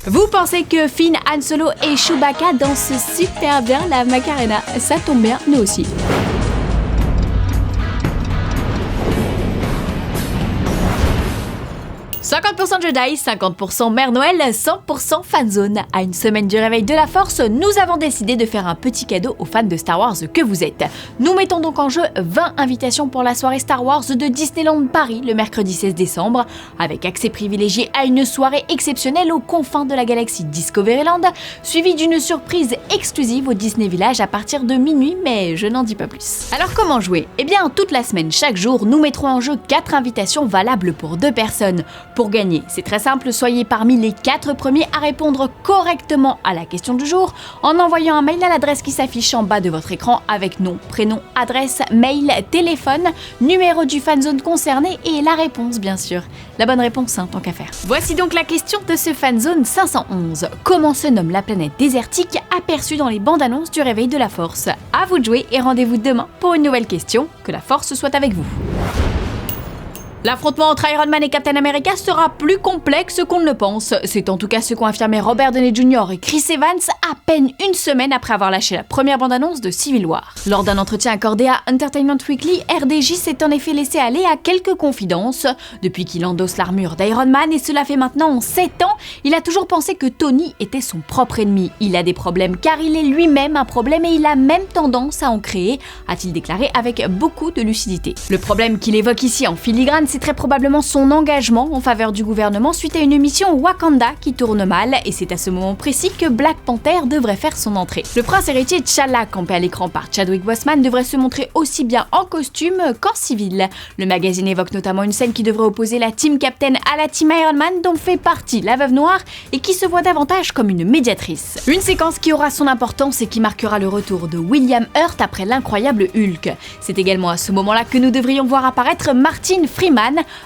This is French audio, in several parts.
Vous pensez que Finn, Han Solo et Chewbacca dansent super bien la Macarena? Ça tombe bien, nous aussi. « 50% Jedi, 50% Mère Noël, 100% fanzone ». À une semaine du réveil de la Force, nous avons décidé de faire un petit cadeau aux fans de Star Wars que vous êtes. Nous mettons donc en jeu 20 invitations pour la soirée Star Wars de Disneyland Paris le mercredi 16 décembre, avec accès privilégié à une soirée exceptionnelle aux confins de la galaxie Discoveryland, suivie d'une surprise exclusive au Disney Village à partir de minuit, mais je n'en dis pas plus. Alors comment jouer? Eh bien, toute la semaine, chaque jour, nous mettrons en jeu 4 invitations valables pour 2 personnes. Pour gagner, c'est très simple, soyez parmi les 4 premiers à répondre correctement à la question du jour en envoyant un mail à l'adresse qui s'affiche en bas de votre écran avec nom, prénom, adresse, mail, téléphone, numéro du fanzone concerné et la réponse bien sûr. La bonne réponse, tant qu'à faire. Voici donc la question de ce fanzone 511. Comment se nomme la planète désertique aperçue dans les bandes annonces du réveil de la Force? À vous de jouer et rendez-vous demain pour une nouvelle question. Que la Force soit avec vous. L'affrontement entre Iron Man et Captain America sera plus complexe qu'on ne le pense. C'est en tout cas ce qu'ont affirmé Robert Downey Jr. et Chris Evans à peine une semaine après avoir lâché la première bande-annonce de Civil War. Lors d'un entretien accordé à Entertainment Weekly, RDJ s'est en effet laissé aller à quelques confidences. Depuis qu'il endosse l'armure d'Iron Man, et cela fait maintenant 7 ans, il a toujours pensé que Tony était son propre ennemi. Il a des problèmes car il est lui-même un problème et il a même tendance à en créer, a-t-il déclaré avec beaucoup de lucidité. Le problème qu'il évoque ici en filigrane, c'est très probablement son engagement en faveur du gouvernement suite à une mission Wakanda qui tourne mal, et c'est à ce moment précis que Black Panther devrait faire son entrée. Le prince héritier T'Challa, campé à l'écran par Chadwick Boseman, devrait se montrer aussi bien en costume qu'en civil. Le magazine évoque notamment une scène qui devrait opposer la Team Captain à la Team Iron Man dont fait partie la Veuve Noire et qui se voit davantage comme une médiatrice. Une séquence qui aura son importance et qui marquera le retour de William Hurt après l'incroyable Hulk. C'est également à ce moment-là que nous devrions voir apparaître Martin Freeman,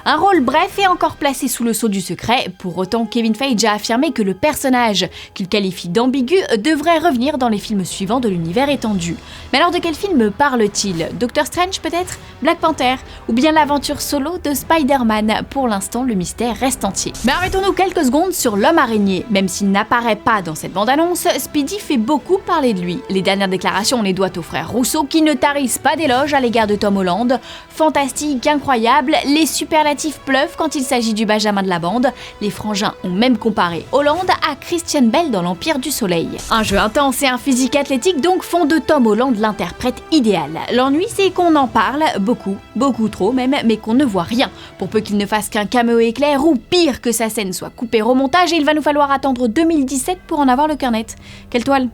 un rôle bref et encore placé sous le sceau du secret. Pour autant, Kevin Feige a affirmé que le personnage, qu'il qualifie d'ambigu, devrait revenir dans les films suivants de l'univers étendu. Mais alors de quel film parle-t-il? Doctor Strange peut-être? Black Panther? Ou bien l'aventure solo de Spider-Man? Pour l'instant, le mystère reste entier. Mais arrêtons-nous quelques secondes sur l'homme araignée. Même s'il n'apparaît pas dans cette bande-annonce, Speedy fait beaucoup parler de lui. Les dernières déclarations, on les doit aux frères Rousseau qui ne tarissent pas d'éloges à l'égard de Tom Holland. Fantastique, incroyable, les superlatifs pleuvent quand il s'agit du Benjamin de la bande. Les frangins ont même comparé Holland à Christian Bale dans l'Empire du Soleil. Un jeu intense et un physique athlétique donc font de Tom Holland l'interprète idéal. L'ennui, c'est qu'on en parle beaucoup, beaucoup trop même, mais qu'on ne voit rien. Pour peu qu'il ne fasse qu'un caméo éclair ou pire que sa scène soit coupée au montage, il va nous falloir attendre 2017 pour en avoir le cœur net. Quelle toile?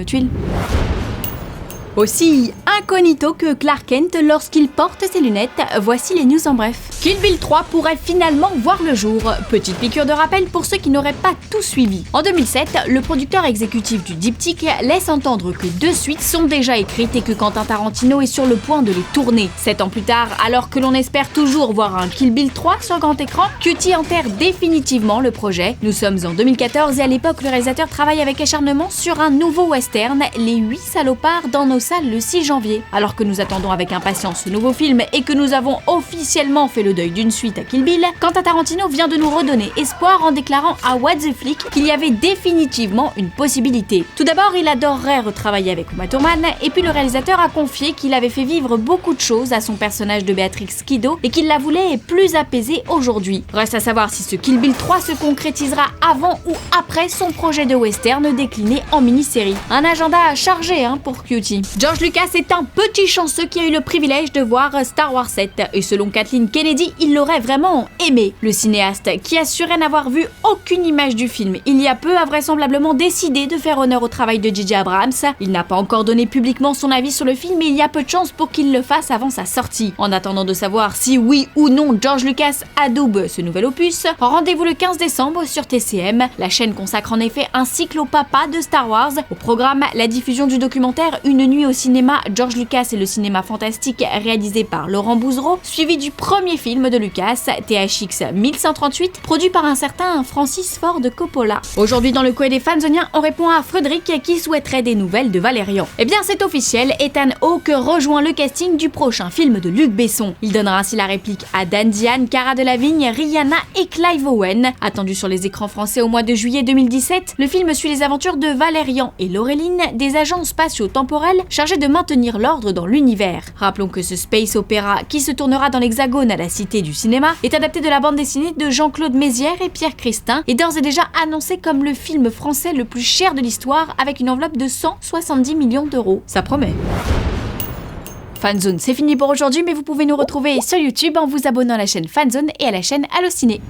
Tuile. Aussi incognito que Clark Kent lorsqu'il porte ses lunettes, voici les news en bref. Kill Bill 3 pourrait finalement voir le jour. Petite piqûre de rappel pour ceux qui n'auraient pas tout suivi. En 2007, le producteur exécutif du diptyque laisse entendre que 2 suites sont déjà écrites et que Quentin Tarantino est sur le point de les tourner. 7 ans plus tard, alors que l'on espère toujours voir un Kill Bill 3 sur grand écran, Cutie enterre définitivement le projet. Nous sommes en 2014 et à l'époque, le réalisateur travaille avec acharnement sur un nouveau western, Les 8 salopards dans nos salles le 6 janvier. Alors que nous attendons avec impatience ce nouveau film et que nous avons officiellement fait le deuil d'une suite à Kill Bill, Quentin Tarantino vient de nous redonner espoir en déclarant à What the Flick qu'il y avait définitivement une possibilité. Tout d'abord, il adorerait retravailler avec Uma Thurman, et puis le réalisateur a confié qu'il avait fait vivre beaucoup de choses à son personnage de Béatrix Kiddo et qu'il la voulait plus apaisée aujourd'hui. Reste à savoir si ce Kill Bill 3 se concrétisera avant ou après son projet de western décliné en mini-série. Un agenda chargé pour Cutie. George Lucas est un petit chanceux qui a eu le privilège de voir Star Wars 7 et selon Kathleen Kennedy, il l'aurait vraiment aimé. Le cinéaste, qui assurait n'avoir vu aucune image du film il y a peu, a vraisemblablement décidé de faire honneur au travail de J.J. Abrams. Il n'a pas encore donné publiquement son avis sur le film, mais il y a peu de chances pour qu'il le fasse avant sa sortie. En attendant de savoir si oui ou non George Lucas adoube ce nouvel opus, rendez-vous le 15 décembre sur TCM. La chaîne consacre en effet un cycle au papa de Star Wars. Au programme, la diffusion du documentaire Une nuit nuit au cinéma, George Lucas et le cinéma fantastique réalisé par Laurent Bouzereau, suivi du premier film de Lucas, THX 1138, produit par un certain Francis Ford Coppola. Aujourd'hui dans le courrier des fanzoniens, on répond à Frédéric qui souhaiterait des nouvelles de Valérian. Eh bien c'est officiel, Ethan Hawke rejoint le casting du prochain film de Luc Besson. Il donnera ainsi la réplique à Dan Diane, Cara Delevingne, Rihanna et Clive Owen. Attendu sur les écrans français au mois de juillet 2017, le film suit les aventures de Valérian et Laureline, des agents spatio-temporels chargés de maintenir l'ordre dans l'univers. Rappelons que ce space opéra, qui se tournera dans l'Hexagone à la Cité du cinéma, est adapté de la bande dessinée de Jean-Claude Mézières et Pierre Christin, et d'ores et déjà annoncé comme le film français le plus cher de l'histoire avec une enveloppe de 170 millions d'euros. Ça promet. Fanzone, c'est fini pour aujourd'hui, mais vous pouvez nous retrouver sur YouTube en vous abonnant à la chaîne Fanzone et à la chaîne Allociné.